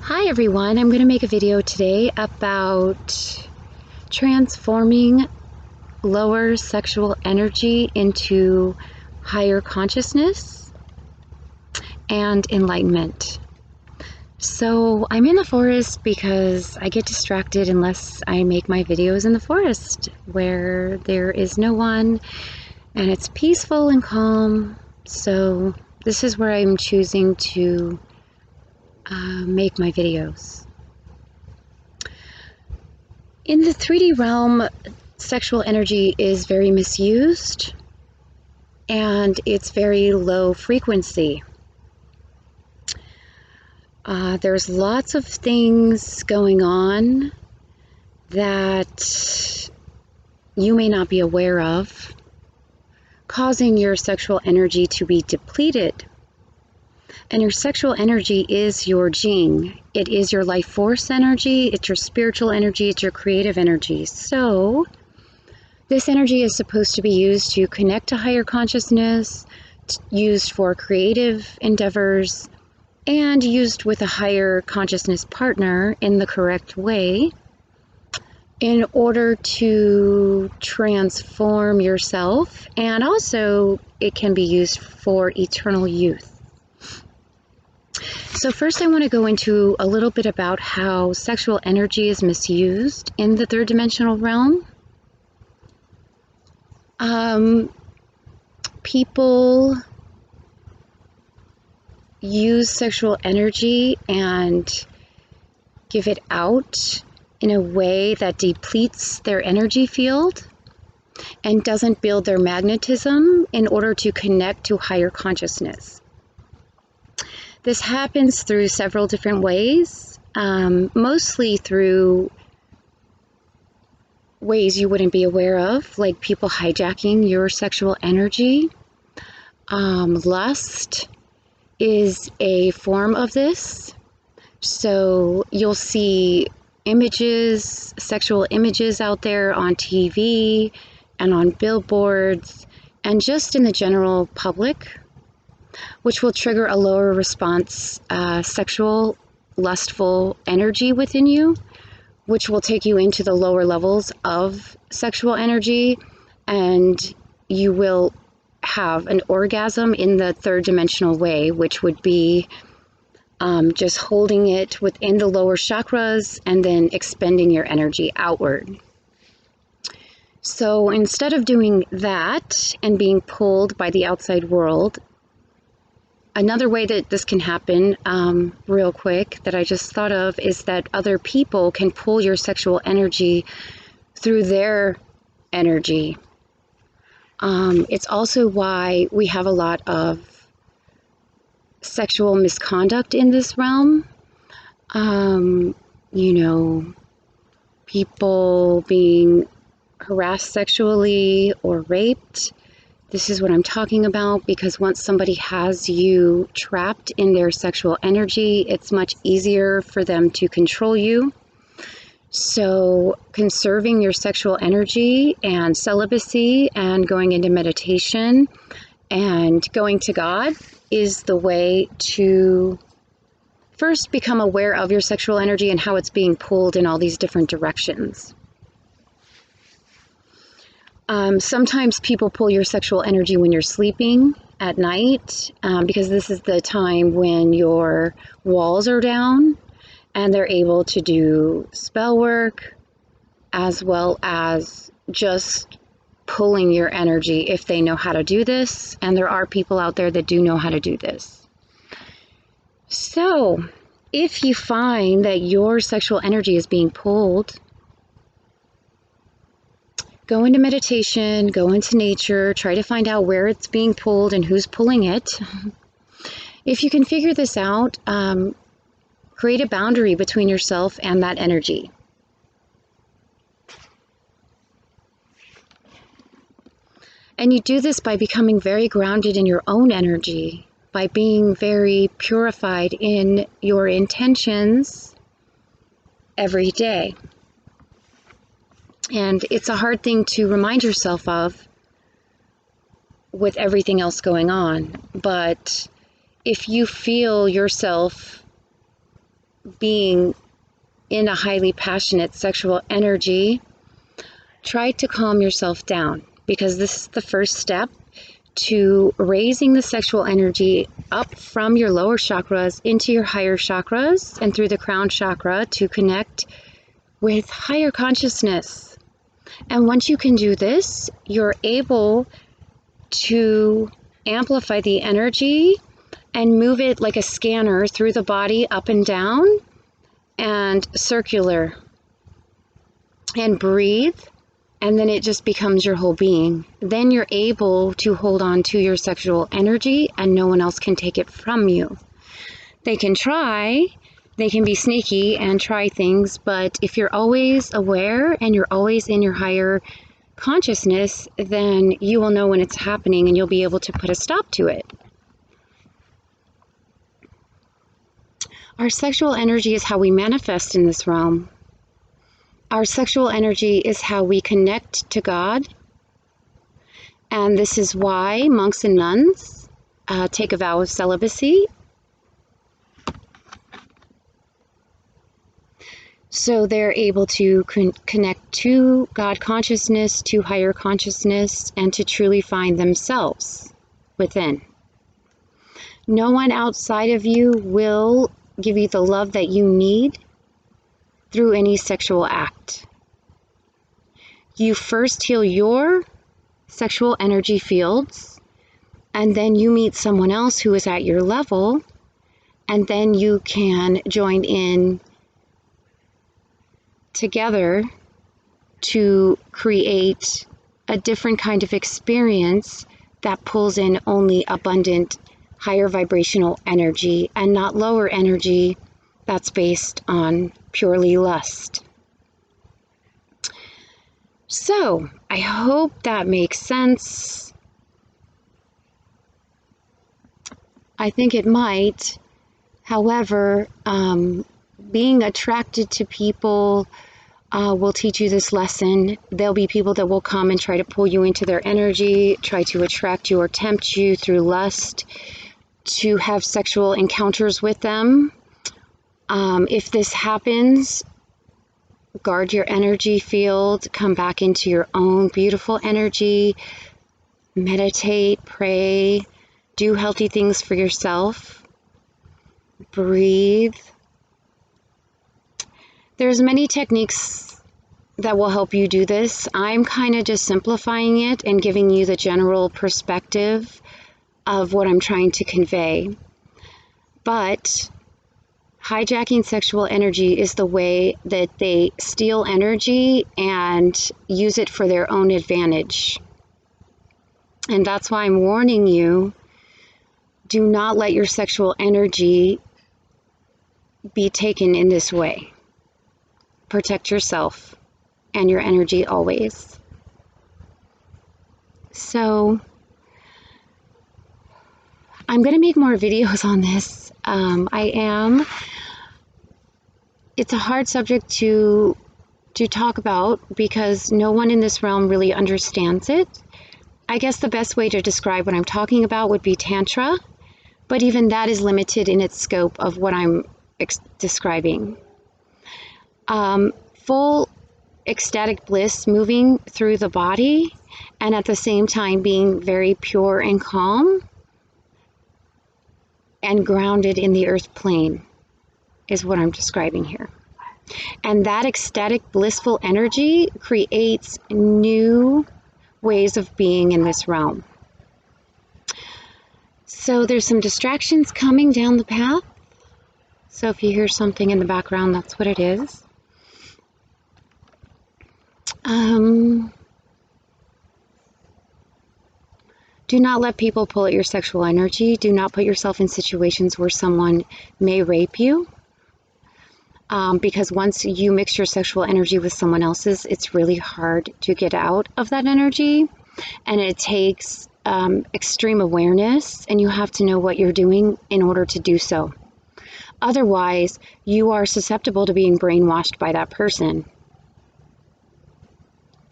Hi everyone, I'm going to make a video today about transforming lower sexual energy into higher consciousness and enlightenment. So I'm in the forest because I get distracted unless I make my videos in the forest where there is no one and it's peaceful and calm. So this is where I'm choosing to make my videos. In the 3D realm, sexual energy is very misused and it's very low frequency. There's lots of things going on that you may not be aware of, causing your sexual energy to be depleted. And your sexual energy is your Jing. It is your life force energy, it's your spiritual energy, it's your creative energy. So this energy is supposed to be used to connect to higher consciousness, used for creative endeavors, and used with a higher consciousness partner in the correct way in order to transform yourself. And also it can be used for eternal youth. So first I want to go into a little bit about how sexual energy is misused in the third dimensional realm. People use sexual energy and give it out in a way that depletes their energy field and doesn't build their magnetism in order to connect to higher consciousness. This happens through several different ways, mostly through ways you wouldn't be aware of, like people hijacking your sexual energy. Lust is a form of this. So you'll see images, sexual images out there on TV and on billboards and just in the general public, which will trigger a lower response, sexual, lustful energy within you, which will take you into the lower levels of sexual energy, and you will have an orgasm in the third dimensional way, which would be just holding it within the lower chakras and then expending your energy outward. So instead of doing that and being pulled by the outside world, another way that this can happen, real quick, that I just thought of, is that other people can pull your sexual energy through their energy. It's also why we have a lot of sexual misconduct in this realm. People being harassed sexually or raped. This is what I'm talking about, because once somebody has you trapped in their sexual energy, it's much easier for them to control you. So conserving your sexual energy and celibacy and going into meditation and going to God is the way to first become aware of your sexual energy and how it's being pulled in all these different directions. Sometimes people pull your sexual energy when you're sleeping at night, because this is the time when your walls are down and they're able to do spell work as well as just pulling your energy if they know how to do this. And there are people out there that do know how to do this. So if you find that your sexual energy is being pulled, go into meditation, go into nature, try to find out where it's being pulled and who's pulling it. If you can figure this out, create a boundary between yourself and that energy. And you do this by becoming very grounded in your own energy, by being very purified in your intentions every day. And it's a hard thing to remind yourself of with everything else going on. But if you feel yourself being in a highly passionate sexual energy, try to calm yourself down, because this is the first step to raising the sexual energy up from your lower chakras into your higher chakras and through the crown chakra to connect with higher consciousness. And once you can do this, you're able to amplify the energy and move it like a scanner through the body, up and down and circular, and breathe. And then it just becomes your whole being. Then you're able to hold on to your sexual energy and no one else can take it from you. They can try, they can be sneaky and try things, but if you're always aware and you're always in your higher consciousness, then you will know when it's happening and you'll be able to put a stop to it. Our sexual energy is how we manifest in this realm. Our sexual energy is how we connect to God. And this is why monks and nuns take a vow of celibacy. So they're able to connect to God consciousness, to higher consciousness, and to truly find themselves within. No one outside of you will give you the love that you need through any sexual act. You first heal your sexual energy fields, and then you meet someone else who is at your level, and then you can join in together to create a different kind of experience that pulls in only abundant, higher vibrational energy and not lower energy that's based on purely lust. So, I hope that makes sense. I think it might. However, being attracted to people will teach you this lesson. There'll be people that will come and try to pull you into their energy, try to attract you or tempt you through lust to have sexual encounters with them. If this happens, guard your energy field, come back into your own beautiful energy, meditate, pray, do healthy things for yourself, breathe. There's many techniques that will help you do this. I'm kind of just simplifying it and giving you the general perspective of what I'm trying to convey. But hijacking sexual energy is the way that they steal energy and use it for their own advantage. And that's why I'm warning you, do not let your sexual energy be taken in this way. Protect yourself and your energy always. So, I'm going to make more videos on this. It's a hard subject to talk about because no one in this realm really understands it. I guess the best way to describe what I'm talking about would be Tantra, but even that is limited in its scope of what I'm describing. Full ecstatic bliss moving through the body and at the same time being very pure and calm and grounded in the earth plane is what I'm describing here. And that ecstatic, blissful energy creates new ways of being in this realm. So there's some distractions coming down the path. So if you hear something in the background, that's what it is. Do not let people pull at your sexual energy. Do not put yourself in situations where someone may rape you. Because once you mix your sexual energy with someone else's, it's really hard to get out of that energy. And it takes extreme awareness, and you have to know what you're doing in order to do so. Otherwise, you are susceptible to being brainwashed by that person.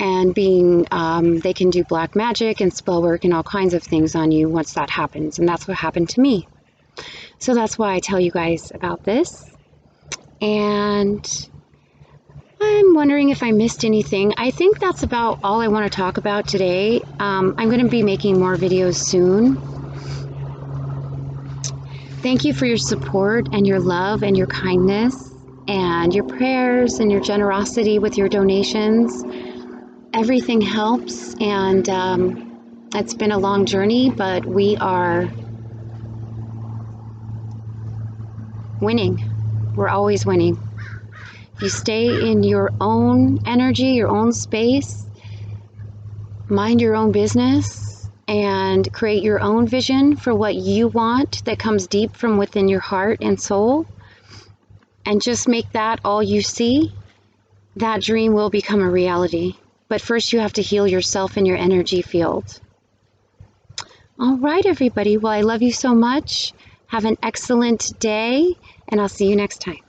And they can do black magic and spell work and all kinds of things on you once that happens. And that's what happened to me. So that's why I tell you guys about this. And I'm wondering if I missed anything. I think that's about all I want to talk about today. I'm going to be making more videos soon. Thank you for your support and your love and your kindness and your prayers and your generosity with your donations. Everything helps, and it's been a long journey, but we are winning. We're always winning. If you stay in your own energy, your own space, mind your own business, and create your own vision for what you want that comes deep from within your heart and soul, and just make that all you see, that dream will become a reality. But first you have to heal yourself in your energy field. All right, everybody. Well, I love you so much. Have an excellent day, and I'll see you next time.